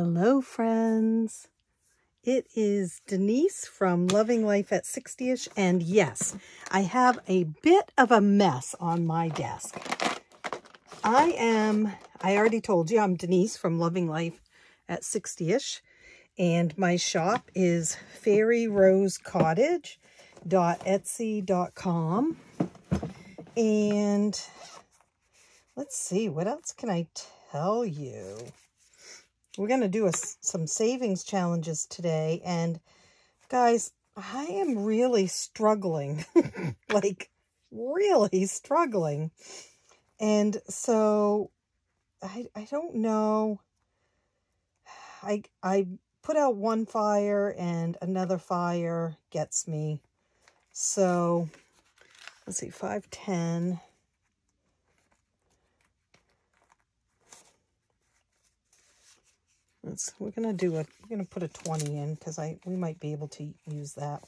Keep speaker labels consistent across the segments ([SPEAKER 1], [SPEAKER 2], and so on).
[SPEAKER 1] Hello, friends. It is Denise from Loving Life at 60ish, and yes, I have a bit of a mess on my desk. I already told you, I'm Denise from Loving Life at 60ish, and my shop is fairyrosecottage.etsy.com. And let's see, what else can I tell you? We're going to do some savings challenges today. And guys, I am really struggling, like really struggling. And so I don't know. I put out one fire and another fire gets me. So let's see, 5, 10. We're gonna put a 20 in because we might be able to use that.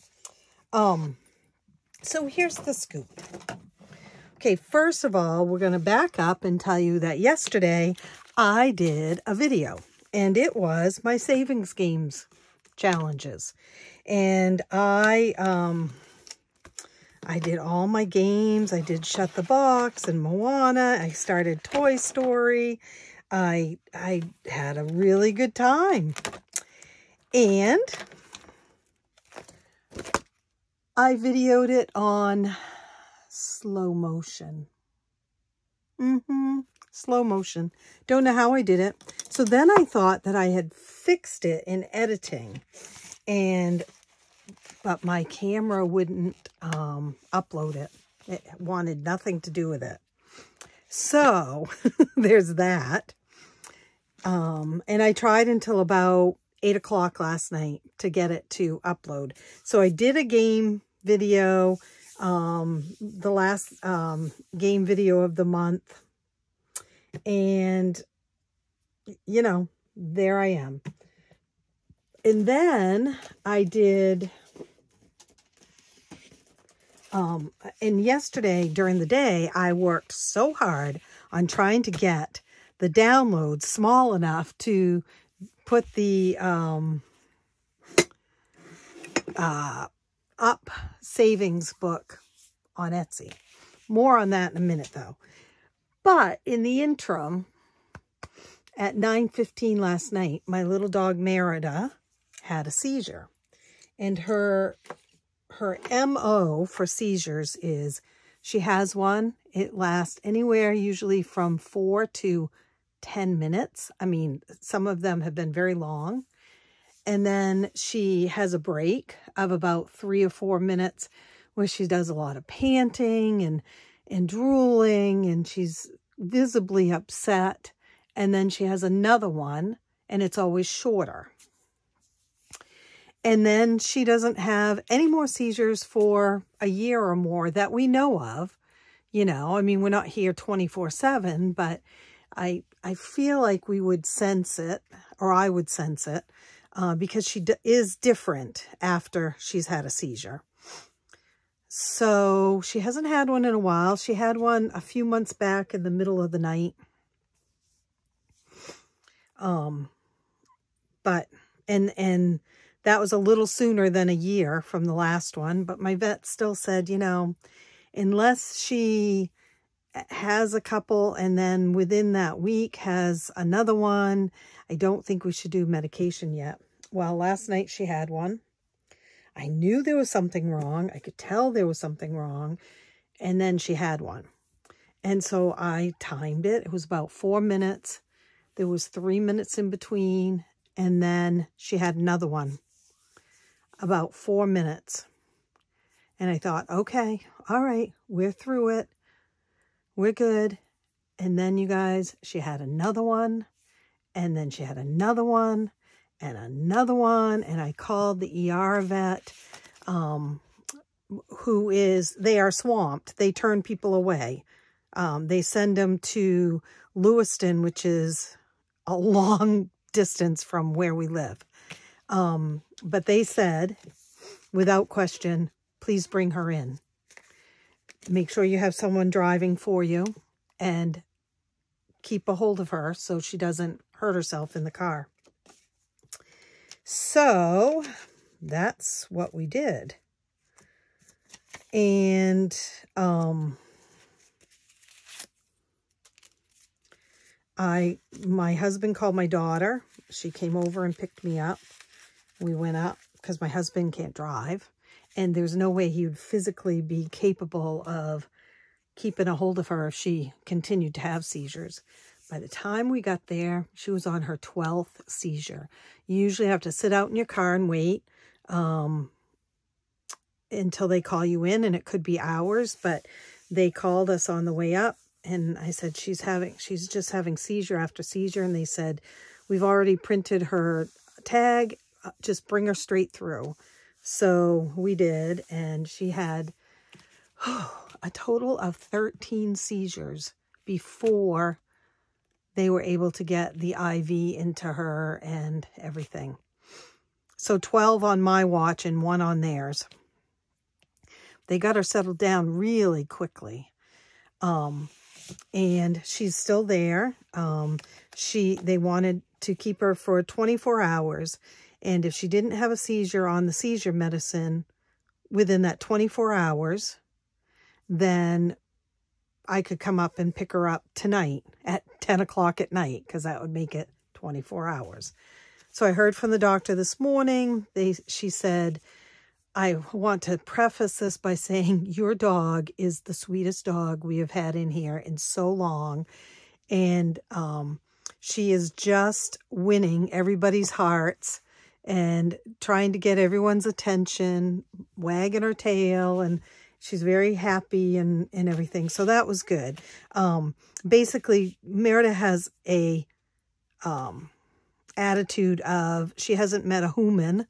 [SPEAKER 1] So here's the scoop. Okay, first of all, we're gonna back up and tell you that yesterday I did a video, and it was my savings games challenges, and I did all my games. I did Shut the Box and Moana. I started Toy Story. I had a really good time. And I videoed it on slow motion. Slow motion. Don't know how I did it. So then I thought that I had fixed it in editing, but my camera wouldn't upload it. It wanted nothing to do with it. So there's that. And I tried until about 8 o'clock last night to get it to upload. So I did a game video, the last game video of the month. And, you know, there I am. And then I did, and yesterday during the day, I worked so hard on trying to get the download small enough to put the up savings book on Etsy. More on that in a minute though. But in the interim, at 9:15 last night, my little dog Merida had a seizure. And her MO for seizures is she has one. It lasts anywhere usually from 4 to 10 minutes. I mean, some of them have been very long. And then she has a break of about 3 or 4 minutes where she does a lot of panting and drooling, and she's visibly upset. And then she has another one, and it's always shorter. And then she doesn't have any more seizures for a year or more that we know of. You know, I mean, we're not here 24/7, but I feel like we would sense it, or I would sense it, because she is different after she's had a seizure. So she hasn't had one in a while. She had one a few months back in the middle of the night. But that was a little sooner than a year from the last one. But my vet still said, you know, unless she has a couple and then within that week has another one, I don't think we should do medication yet. Well, last night she had one. I knew there was something wrong. I could tell there was something wrong. And then she had one. And so I timed it. It was about 4 minutes. There was 3 minutes in between. And then she had another one. About 4 minutes. And I thought, okay, all right, we're through it. We're good. And then, you guys, she had another one. And then she had another one. And another one. And I called the ER vet, they are swamped. They turn people away. They send them to Lewiston, which is a long distance from where we live. But they said, without question, please bring her in. Make sure you have someone driving for you and keep a hold of her so she doesn't hurt herself in the car. So that's what we did. And my husband called my daughter. She came over and picked me up. We went up because my husband can't drive, and there's no way he would physically be capable of keeping a hold of her if she continued to have seizures. By the time we got there, she was on her 12th seizure. You usually have to sit out in your car and wait until they call you in, and it could be hours, but they called us on the way up, and I said, she's just having seizure after seizure, and they said, we've already printed her tag, just bring her straight through. So we did, and she had a total of 13 seizures before they were able to get the IV into her and everything. So 12 on my watch and 1 on theirs. They got her settled down really quickly. And she's still there. They wanted to keep her for 24 hours. And if she didn't have a seizure on the seizure medicine within that 24 hours, then I could come up and pick her up tonight at 10 o'clock at night, because that would make it 24 hours. So I heard from the doctor this morning. She said, I want to preface this by saying your dog is the sweetest dog we have had in here in so long. And she is just winning everybody's hearts and trying to get everyone's attention, wagging her tail, and she's very happy and everything. So that was good. Basically, Merida has a attitude of she hasn't met a human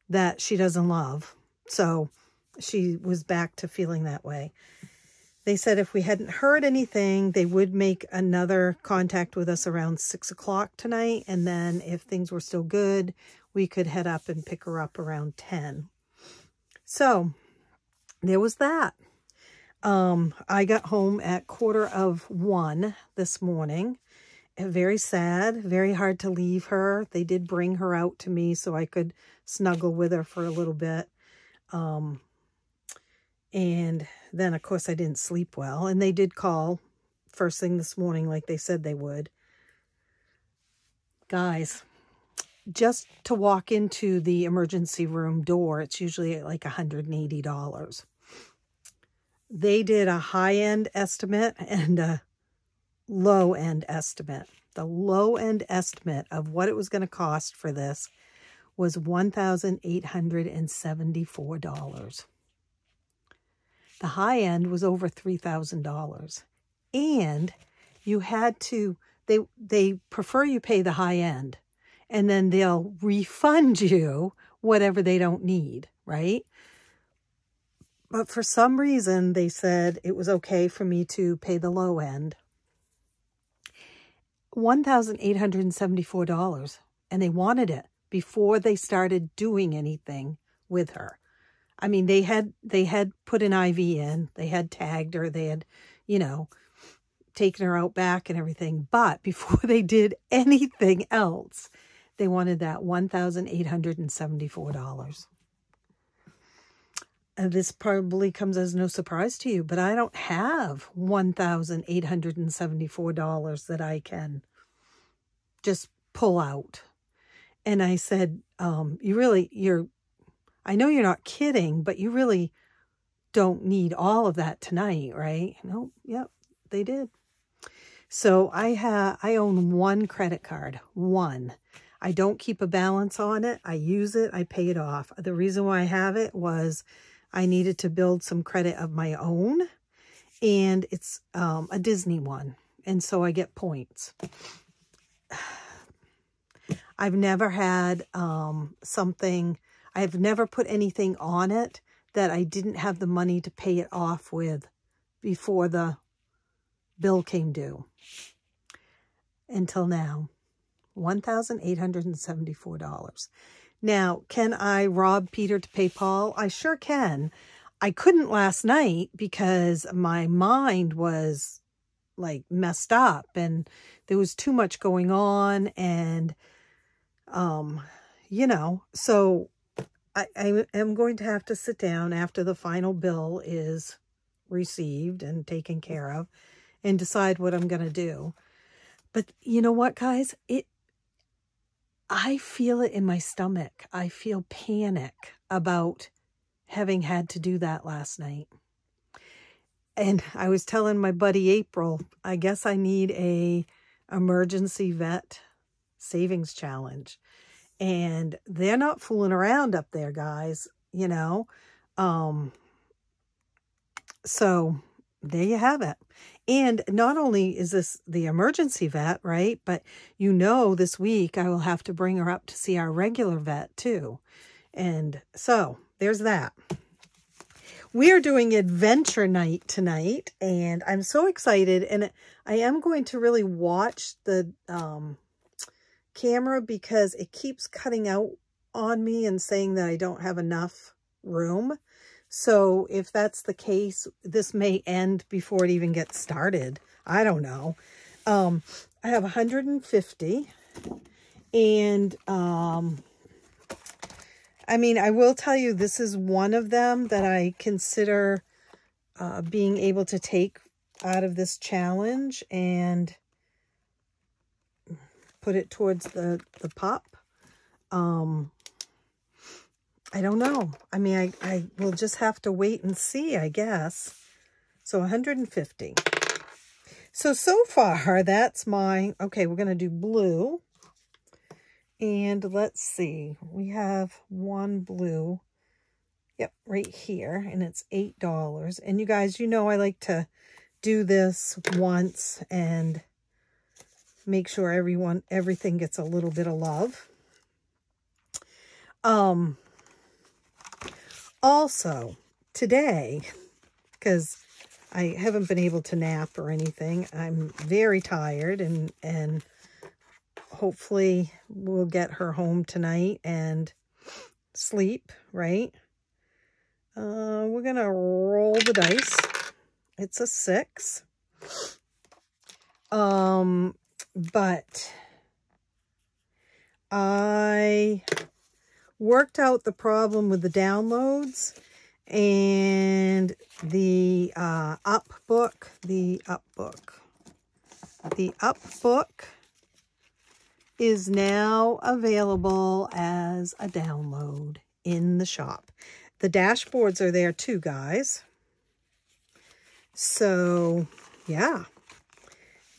[SPEAKER 1] that she doesn't love. So she was back to feeling that way. They said if we hadn't heard anything, they would make another contact with us around 6 o'clock tonight. And then if things were still good, we could head up and pick her up around 10. So there was that. I got home at 1:15 this morning. Very sad, very hard to leave her. They did bring her out to me so I could snuggle with her for a little bit. And then, of course, I didn't sleep well. And they did call first thing this morning like they said they would. Guys, just to walk into the emergency room door, it's usually like $180. They did a high-end estimate and a low-end estimate. The low-end estimate of what it was going to cost for this was $1,874. The high end was over $3,000. And you had to, they prefer you pay the high end, and then they'll refund you whatever they don't need, right? But for some reason, they said it was okay for me to pay the low end. $1,874. And they wanted it before they started doing anything with her. I mean, they had put an IV in, they had tagged her, they had, taken her out back and everything. But before they did anything else, they wanted that $1,874. This probably comes as no surprise to you, but I don't have $1,874 that I can just pull out. And I said, I know you're not kidding, but you really don't need all of that tonight, right? No, yep, they did. So I own one credit card, one. I don't keep a balance on it. I use it. I pay it off. The reason why I have it was I needed to build some credit of my own, and it's a Disney one, and so I get points. I've never had I've never put anything on it that I didn't have the money to pay it off with before the bill came due. Until now, $1,874. Now, can I rob Peter to pay Paul? I sure can. I couldn't last night because my mind was like messed up and there was too much going on, and you know, so I am going to have to sit down after the final bill is received and taken care of and decide what I'm going to do. But you know what, guys? I feel it in my stomach. I feel panic about having had to do that last night. And I was telling my buddy April, I guess I need a emergency vet savings challenge. And they're not fooling around up there, guys, you know. So there you have it. And not only is this the emergency vet, right? But you know, this week I will have to bring her up to see our regular vet too. And so there's that. We are doing adventure night tonight, and I'm so excited. And I am going to really watch the camera because it keeps cutting out on me and saying that I don't have enough room. So if that's the case, this may end before it even gets started. I don't know. I have 150, and I mean, I will tell you, this is one of them that I consider being able to take out of this challenge and put it towards the pup. I don't know. I mean, I will just have to wait and see, I guess. So 150. So far, that's my... Okay, we're going to do blue. And let's see. We have one blue. Yep, right here. And it's $8. And you guys, you know I like to do this once and make sure everything gets a little bit of love. Also, today, because I haven't been able to nap or anything, I'm very tired, and hopefully we'll get her home tonight and sleep, right? We're going to roll the dice. It's a 6. But I worked out the problem with the downloads and the up book. The up book is now available as a download in the shop. The dashboards are there too, guys. So, yeah.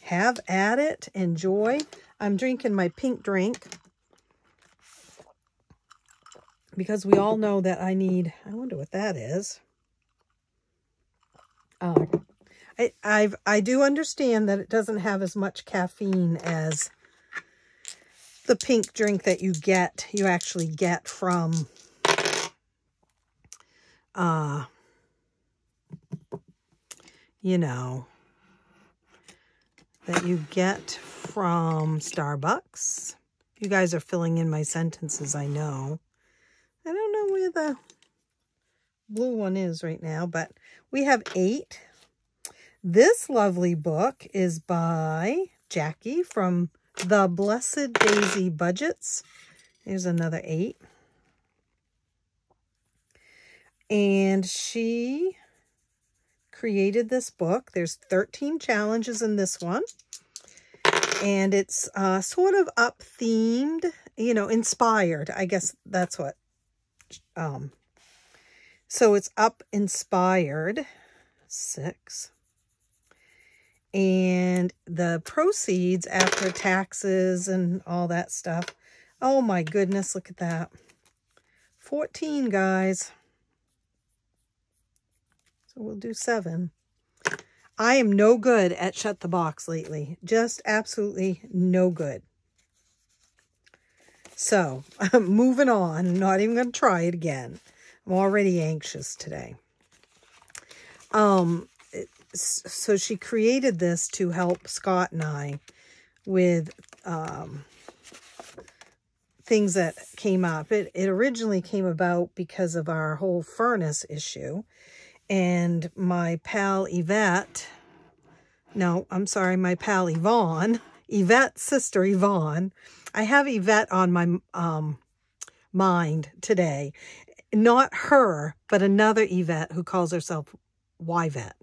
[SPEAKER 1] Have at it. Enjoy. I'm drinking my pink drink because we all know that I need... I wonder what that is. I do understand that it doesn't have as much caffeine as the pink drink that you actually get from you know, that you get from Starbucks. You guys are filling in my sentences, I know. I don't know where the blue one is right now, but we have 8. This lovely book is by JaCie from The Blessed Daisy Budgets. Here's another 8. And she created this book. There's 13 challenges in this one. And it's sort of up-themed, you know, inspired. I guess that's what. So it's up-inspired. 6. And the proceeds after taxes and all that stuff. Oh my goodness, look at that. 14, guys. So we'll do 7. I am no good at Shut the Box lately. Just absolutely no good. So, moving on. Not even going to try it again. I'm already anxious today. So she created this to help Scott and I with things that came up. It originally came about because of our whole furnace issue. And my pal Yvette, no, I'm sorry, my pal Yvonne, Yvette's sister Yvonne. I have Yvette on my mind today. Not her, but another Yvette who calls herself Yvette.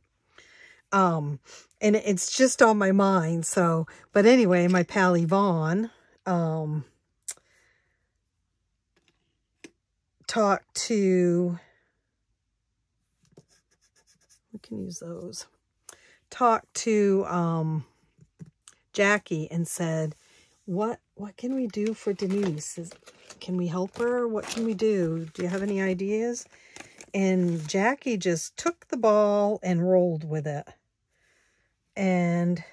[SPEAKER 1] And it's just on my mind. So, but anyway, my pal Yvonne, talked to, we can use those, talked to JaCie and said, what can we do for Denise? Can we help her? What can we do? Do you have any ideas? And JaCie just took the ball and rolled with it and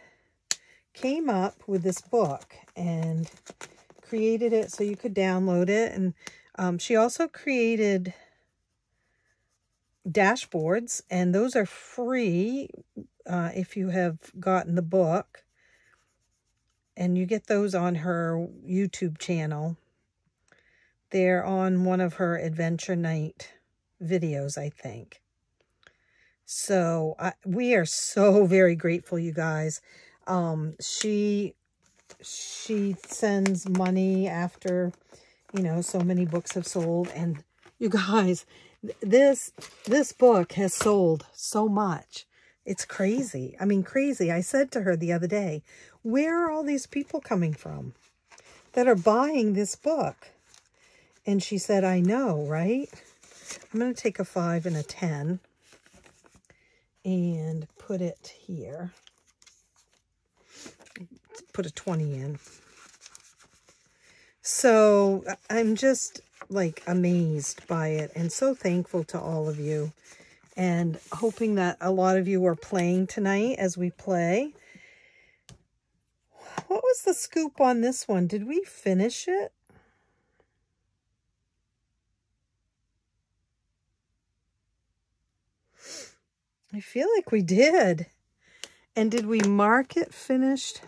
[SPEAKER 1] came up with this book and created it so you could download it. And she also created dashboards, and those are free if you have gotten the book. And you get those on her YouTube channel. They're on one of her Adventure Night videos, I think. So we are so very grateful, you guys. She sends money after, you know, so many books have sold. And you guys, this book has sold so much. It's crazy. I mean, crazy. I said to her the other day, where are all these people coming from that are buying this book? And she said, I know, right? I'm going to take a 5 and a 10 and put it here. Put a 20 in. So I'm just like amazed by it and so thankful to all of you, and hoping that a lot of you are playing tonight as we play. What was the scoop on this one? Did we finish it? I feel like we did. And did we mark it finished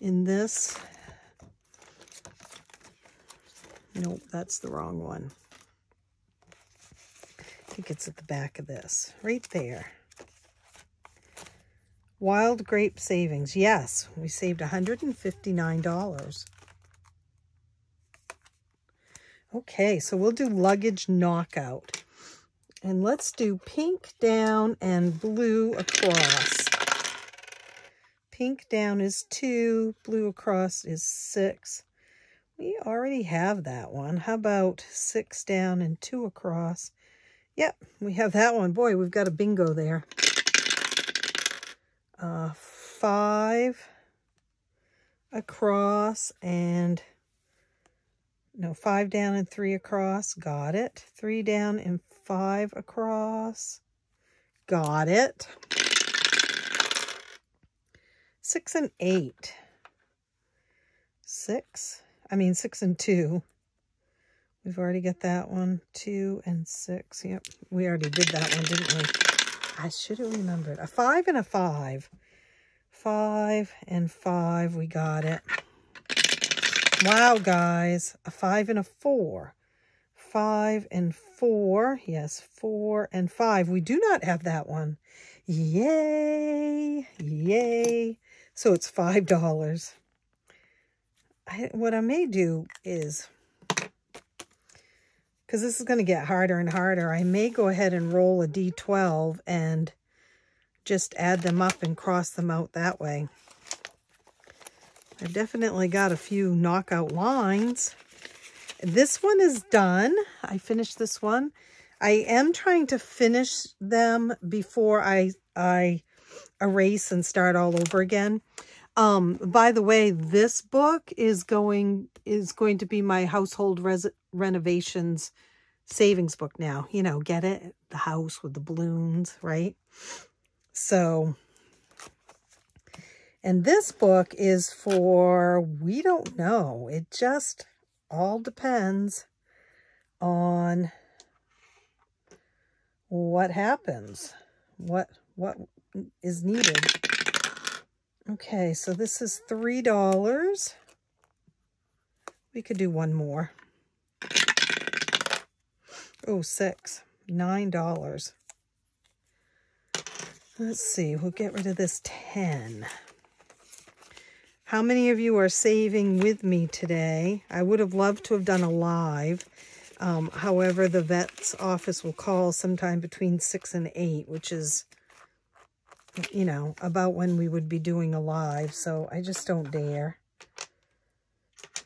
[SPEAKER 1] in this? Nope, that's the wrong one. I think it's at the back of this, right there. Wild Grape Savings. Yes, we saved $159. Okay, so we'll do Luggage Knockout. And let's do pink down and blue across. Pink down is 2, blue across is 6. We already have that one. How about 6 down and 2 across? Yep, we have that one. Boy, we've got a bingo there. 5 across and, no, 5 down and 3 across. Got it. 3 down and 5 across. Got it. 6 and 8. 6 and 2. We've already got that one. 2 and 6. Yep, we already did that one, didn't we? I should have remembered. A 5 and a 5. 5 and 5. We got it. Wow, guys. A 5 and a 4. 5 and 4. Yes, 4 and 5. We do not have that one. Yay. Yay. So it's $5. What I may do is, because this is going to get harder and harder, I may go ahead and roll a D12 and just add them up and cross them out that way. I've definitely got a few knockout lines. This one is done. I finished this one. I am trying to finish them before I erase and start all over again. By the way, this book is going to be my household renovations savings book now. You know, get it? The house with the balloons, right? So, and this book is for, we don't know. It just all depends on what happens, what is needed. Okay, so this is $3. We could do one more. Oh, 6, $9. Let's see, we'll get rid of this 10. How many of you are saving with me today? I would have loved to have done a live. However, the vet's office will call sometime between 6 and 8, which is, you know, about when we would be doing a live. So I just don't dare.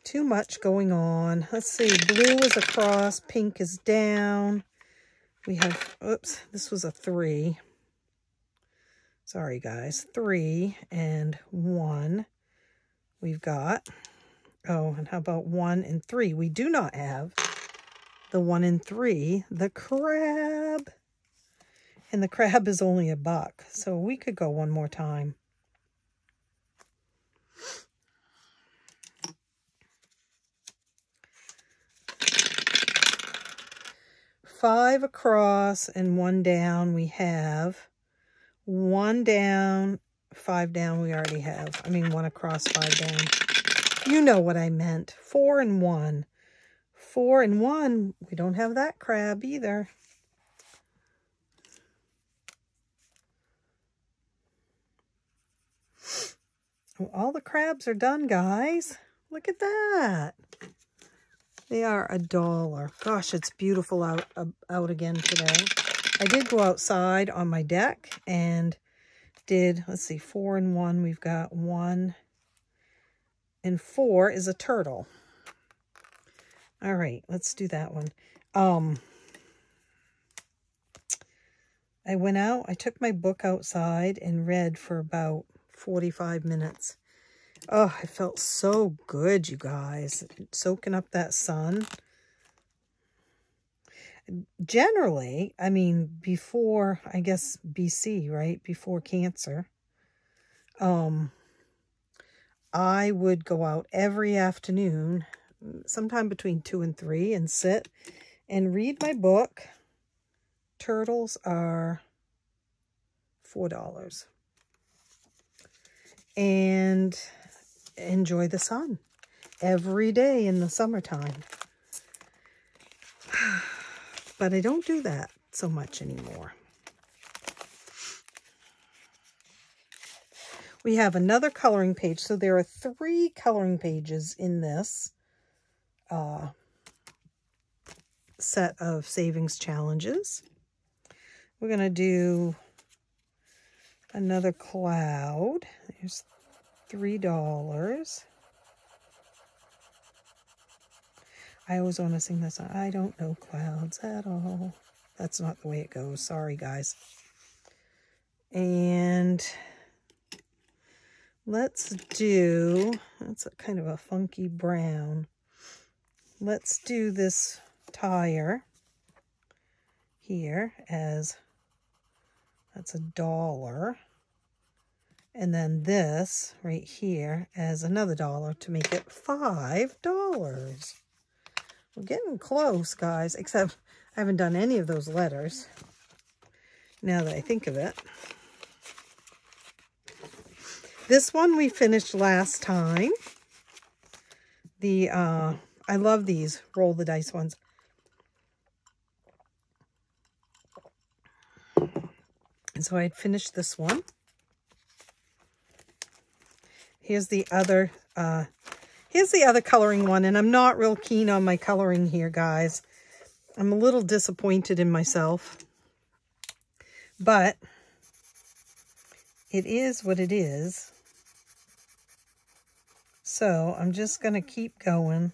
[SPEAKER 1] Too much going on. Let's see. Blue is across. Pink is down. We have, oops, this was a 3. Sorry, guys. 3 and 1. We've got, oh, and how about 1 and 3? We do not have the 1 and 3, the crab. And the crab is only $1, so we could go one more time. Five across and 1 down. We have 1 down, 5 down we already have. I mean 1 across, 5 down. You know what I meant. 4 and 1. 4 and 1. We don't have that crab either. Oh, all the crabs are done, guys. Look at that. They are $1. Gosh, it's beautiful out again today. I did go outside on my deck and did, let's see, 4 and 1. We've got 1 and 4 is a turtle. All right, let's do that one. I went out, I took my book outside and read for about 45 minutes. Oh, it felt so good, you guys. Soaking up that sun. Generally, I mean, before, I guess, BC, right? Before cancer, I would go out every afternoon, sometime between 2 and 3, and sit and read my book. Turtles are $4. And enjoy the sun every day in the summertime. But I don't do that so much anymore. We have another coloring page. So there are 3 coloring pages in this set of savings challenges. We're going to do another cloud. There's $3. I always want to sing this song. I don't know clouds at all. That's not the way it goes. Sorry, guys. And let's do, that's a kind of a funky brown. Let's do this tire here as, that's $1. And then this right here as another $1 to make it $5. We're getting close, guys, except I haven't done any of those letters now that I think of it. This one we finished last time. The I love these roll the dice ones. And so I had finished this one. Here's the other coloring one, and I'm not real keen on my coloring here, guys. I'm a little disappointed in myself. But it is what it is. So I'm just going to keep going.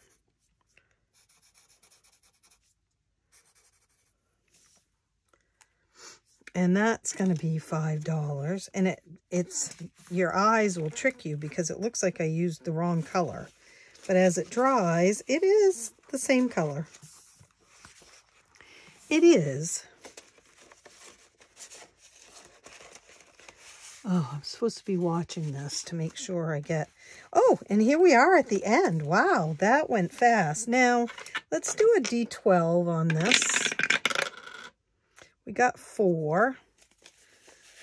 [SPEAKER 1] And that's going to be $5. And it's your eyes will trick you because it looks like I used the wrong color. But as it dries, it is the same color. It is. Oh, I'm supposed to be watching this to make sure I get... Oh, and here we are at the end. Wow, that went fast. Now, let's do a D12 on this. We got 4.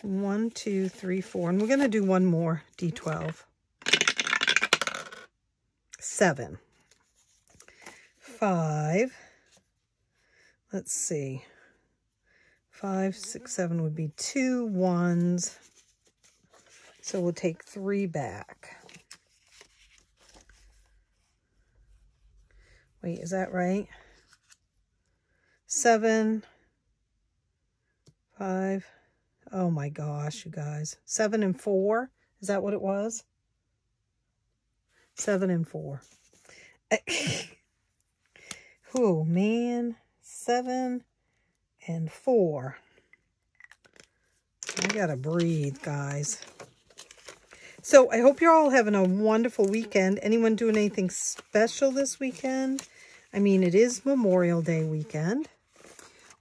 [SPEAKER 1] 1, 2, 3, 4. And we're going to do one more D12. 7. 5. Let's see. 5, 6, 7 would be 2 1s. So we'll take 3 back. Wait, is that right? 7, 5. Oh my gosh, you guys. 7 and 4. Is that what it was? 7 and 4. Oh man. 7 and 4. I gotta breathe, guys. So I hope you're all having a wonderful weekend. Anyone doing anything special this weekend? I mean, it is Memorial Day weekend.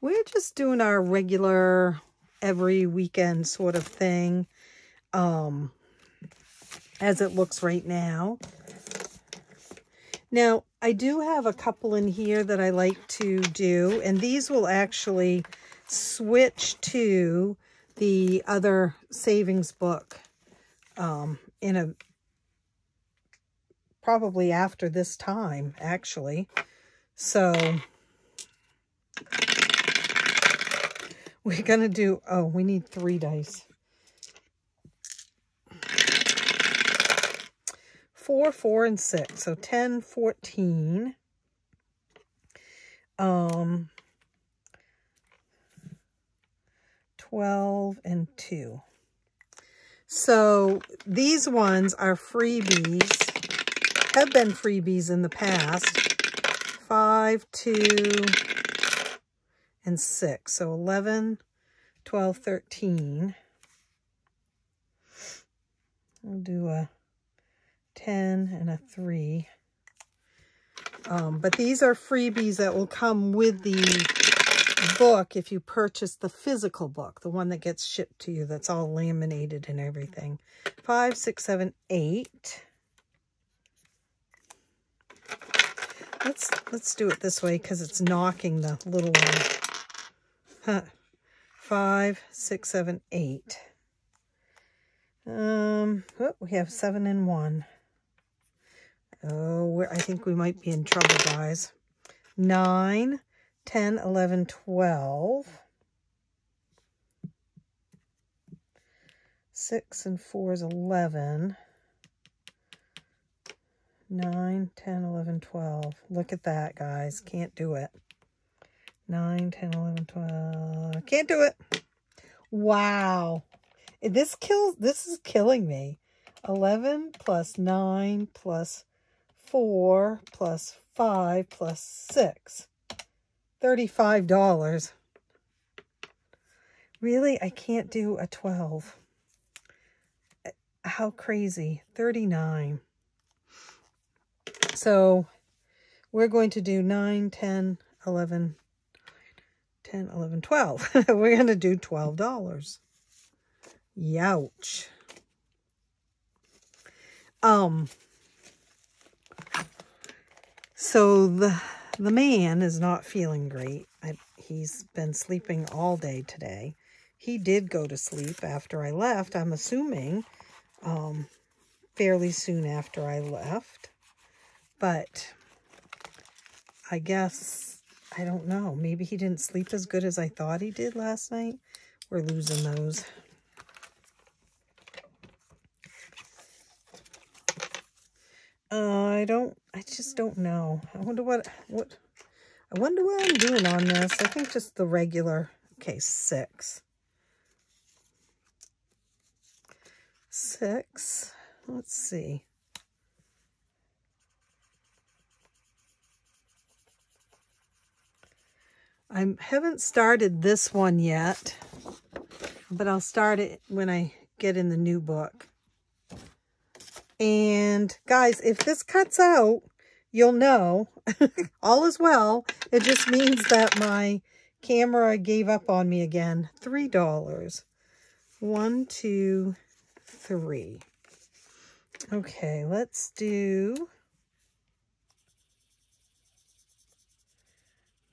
[SPEAKER 1] We're just doing our regular every weekend sort of thing, as it looks right now. Now, I do have a couple in here that I like to do, and these will actually switch to the other savings book probably after this time, actually. So we're going to do, oh, we need 3 dice. 4, 4, and 6. So 10, 14. 12 and 2. So these ones are freebies, have been freebies in the past. 5, 2, and 6. So 11, 12, 13. We'll do a 10 and a 3. But these are freebies that will come with the book if you purchase the physical book, the one that gets shipped to you, that's all laminated and everything. 5, 6, 7, 8. Let's do it this way because it's knocking the little one. Huh. 5, 6, 7, 8. Oh, we have 7 and 1. Oh, I think we might be in trouble, guys. 9, 10, 11, 12. 6 and 4 is 11. 9, 10, 11, 12. Look at that, guys. Can't do it. 9, 10, 11, 12. Can't do it. Wow. This is killing me. 11 plus 9 plus 4 plus 5 plus 6. $35. Really? I can't do a 12. How crazy. 39. So we're going to do 9, 10, 11, 10, 11, 12. We're going to do $12. Youch. So the man is not feeling great. He's been sleeping all day today. He did go to sleep after I left, I'm assuming, fairly soon after I left. But I guess, I don't know, maybe he didn't sleep as good as I thought he did last night. We're losing those. I just don't know. I wonder what I'm doing on this. I think just the regular. Okay, 6. 6. Let's see. I haven't started this one yet, but I'll start it when I get in the new book. And guys, if this cuts out, you'll know. All is well. It just means that my camera gave up on me again. $3. 1, 2, 3. Okay, let's do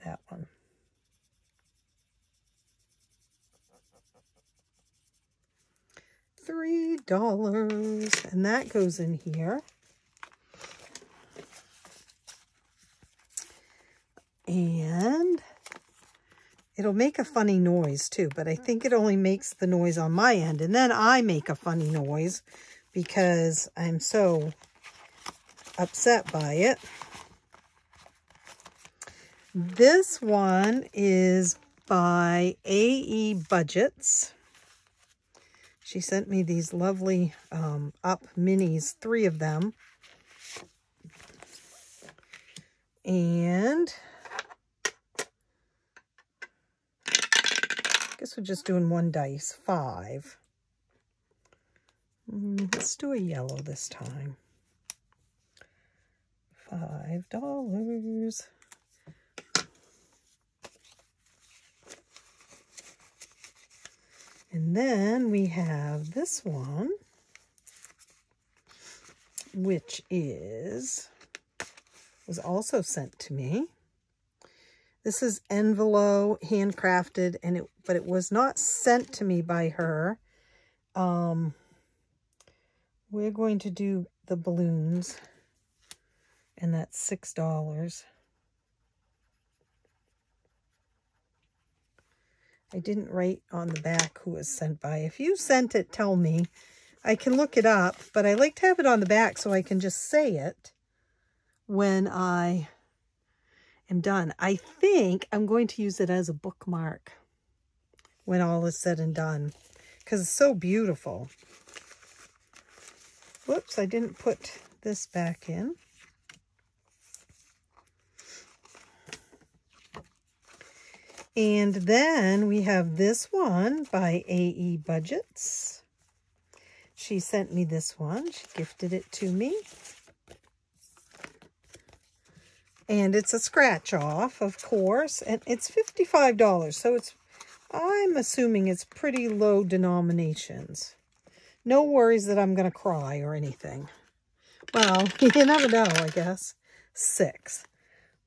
[SPEAKER 1] that one. $3, and that goes in here. And it'll make a funny noise too, but I think it only makes the noise on my end, and then I make a funny noise because I'm so upset by it. This one is by AE Budgets. She sent me these lovely Up minis, 3 of them. And I guess we're just doing 1 dice, 5. Let's do a yellow this time. $5. And then we have this one, which was also sent to me. This is envelope, handcrafted, but it was not sent to me by her. We're going to do the balloons, and that's $6. I didn't write on the back who it was sent by. If you sent it, tell me. I can look it up, but I like to have it on the back so I can just say it when I am done. I think I'm going to use it as a bookmark when all is said and done, because it's so beautiful. Whoops, I didn't put this back in. And then we have this one by AE Budgets. She sent me this one. She gifted it to me. And it's a scratch off, of course, and it's $55. So I'm assuming it's pretty low denominations. No worries that I'm going to cry or anything. Well, you never know, I guess. 6.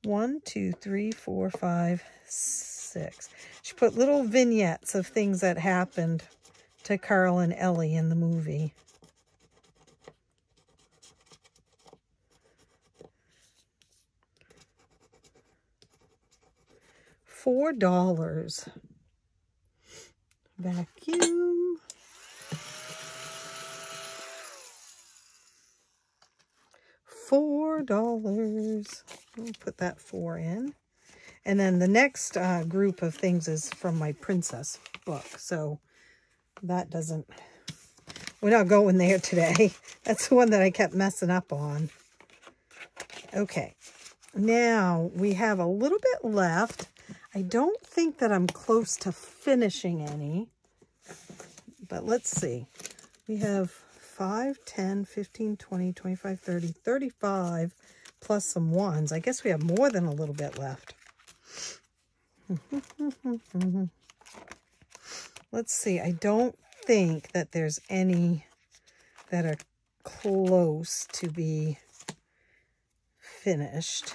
[SPEAKER 1] 1, 2, 3, 4, 5, 6. She put little vignettes of things that happened to Carl and Ellie in the movie. $4. Vacuum. $4. I'll put that 4 in. And then the next group of things is from my princess book. So that doesn't, we're not going there today. That's the one that I kept messing up on. Okay. Now we have a little bit left. I don't think that I'm close to finishing any, but let's see. We have 5, 10, 15, 20, 25, 30, 35, plus some 1s. I guess we have more than a little bit left. Let's see. I don't think that there's any that are close to be finished.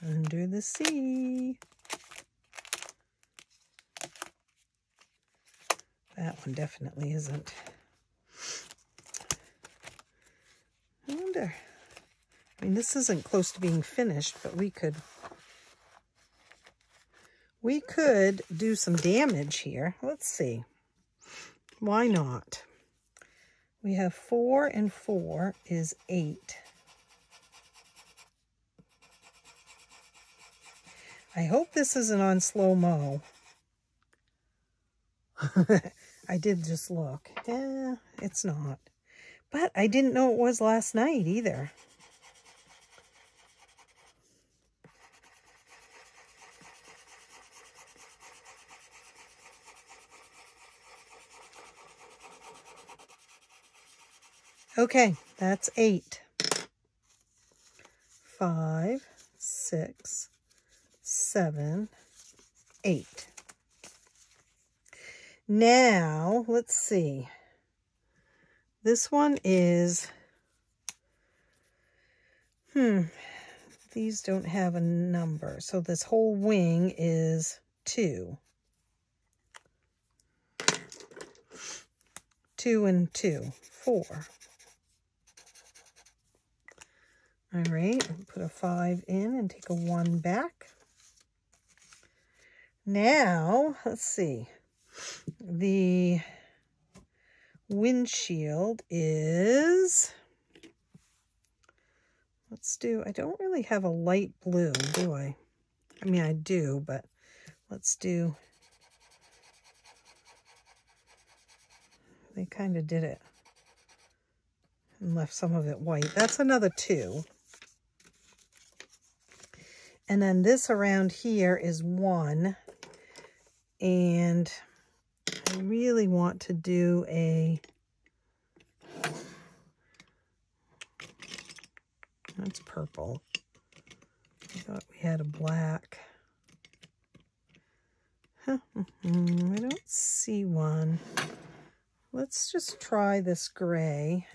[SPEAKER 1] Under the Sea. That one definitely isn't. I wonder. I mean, this isn't close to being finished, but we could do some damage here. Let's see. Why not? We have 4 and 4 is 8. I hope this isn't on slow-mo. I did just look. Yeah, it's not. But I didn't know it was last night either. Okay, that's 8. 5, 6, 7, 8. Now, let's see. This one is, these don't have a number. So this whole wing is 2. 2 and 2, 4. All right, put a 5 in and take a 1 back. Now, let's see. The windshield is, let's do, I don't really have a light blue, do I? I mean, I do, but let's do, they kind of did it and left some of it white. That's another 2. And then this around here is 1. And I really want to do a, that's purple. I thought we had a black. Huh. I don't see one. Let's just try this gray.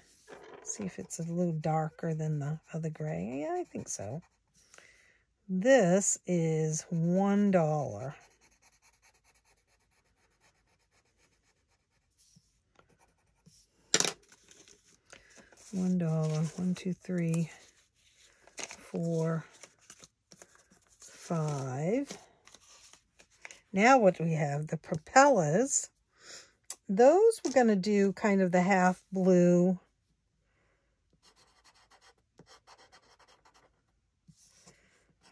[SPEAKER 1] See if it's a little darker than the other gray. Yeah, I think so. This is $1. $1. 1, 2, 3, 4, 5. Now what do we have? The propellers. Those we're going to do kind of the half blue.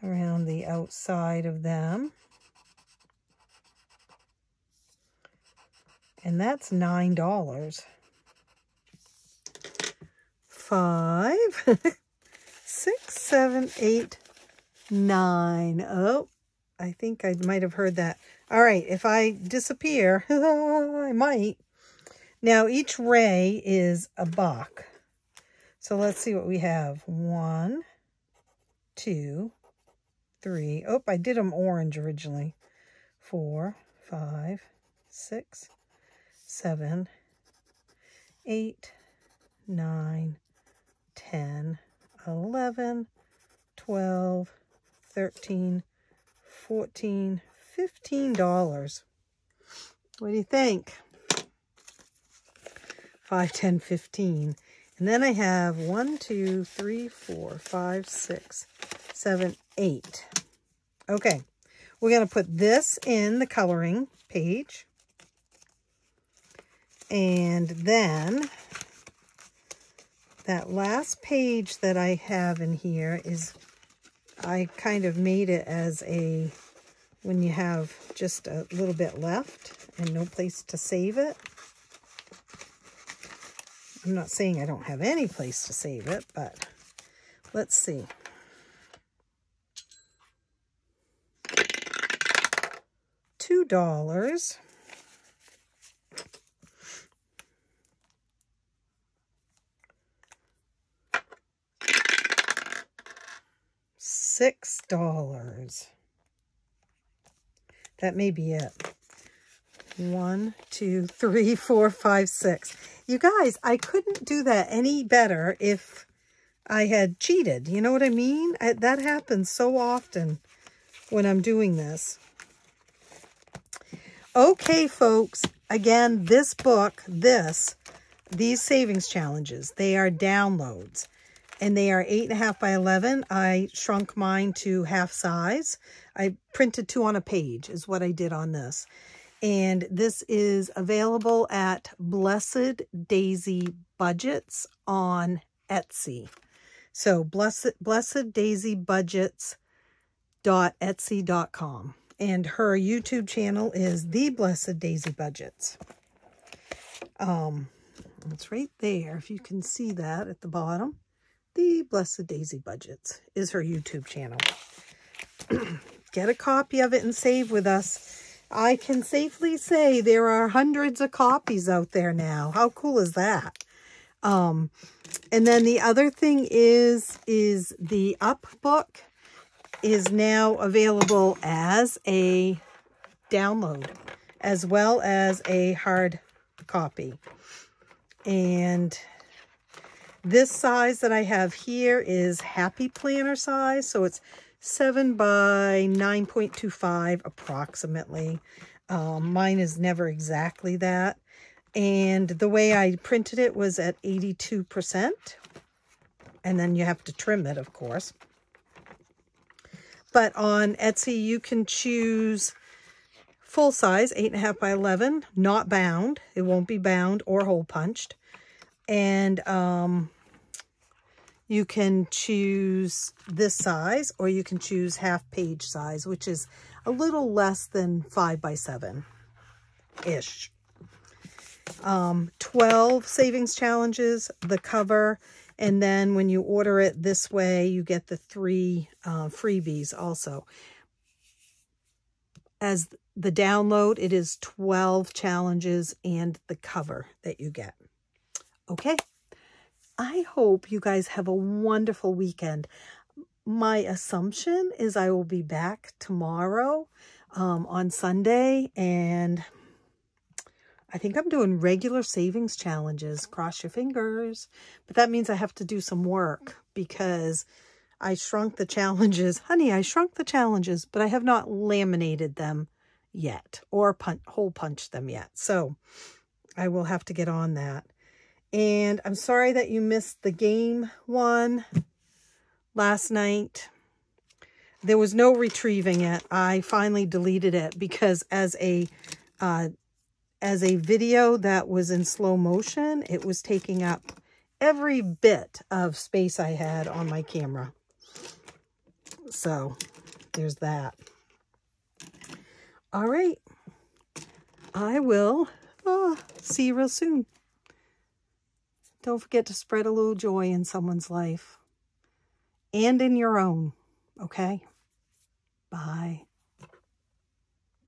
[SPEAKER 1] Around the outside of them. And that's $9. 5, 6, 7, 8, 9. Oh, I think I might have heard that. All right, if I disappear, I might. Now, each ray is $1. So let's see what we have. 1, 2, 3. Oh, I did them orange originally. 4, 5, 6, 7, 8, 9, 10, 11, 12, 13, 14, $15. What do you think? 5, 10, 15. And then I have 1, 2, 3, 4, 5, 6, 7, 8. Okay, we're going to put this in the coloring page. And then that last page that I have in here is, I kind of made it as a, when you have just a little bit left and no place to save it. I'm not saying I don't have any place to save it, but let's see. $2. $6. That may be it. 1, 2, 3, 4, 5, 6. You guys, I couldn't do that any better if I had cheated. You know what I mean? That happens so often when I'm doing this. Okay, folks. Again, this book, these savings challenges, they are downloads. And they are 8.5 by 11. I shrunk mine to half size. I printed 2 on a page is what I did on this. And this is available at Blessed Daisy Budgets on Etsy. So blesseddaisyBudgets.etsy.com. And her YouTube channel is The Blessed Daisy Budgets. It's right there, if you can see that at the bottom. The Blessed Daisy Budgets is her YouTube channel. Get a copy of it and save with us. I can safely say there are hundreds of copies out there now. How cool is that? And then the other thing is the Up book is now available as a download as well as a hard copy. And this size that I have here is Happy Planner size. So it's 7 by 9.25 approximately. Mine is never exactly that. And the way I printed it was at 82%. And then you have to trim it, of course. But on Etsy, you can choose full size, 8.5 by 11, not bound. It won't be bound or hole punched. And you can choose this size, or you can choose half page size, which is a little less than 5 by 7-ish. 12 savings challenges, the cover, and then when you order it this way, you get the 3 freebies also. As the download, it is 12 challenges and the cover that you get. Okay, I hope you guys have a wonderful weekend. My assumption is I will be back tomorrow on Sunday, and I think I'm doing regular savings challenges. Cross your fingers. But that means I have to do some work because I shrunk the challenges. Honey, I shrunk the challenges, but I have not laminated them yet or hole punched them yet. So I will have to get on that. And I'm sorry that you missed the game one last night. There was no retrieving it. I finally deleted it because as a video that was in slow motion, it was taking up every bit of space I had on my camera. So there's that. All right. I will see you real soon. Don't forget to spread a little joy in someone's life and in your own. Okay? Bye.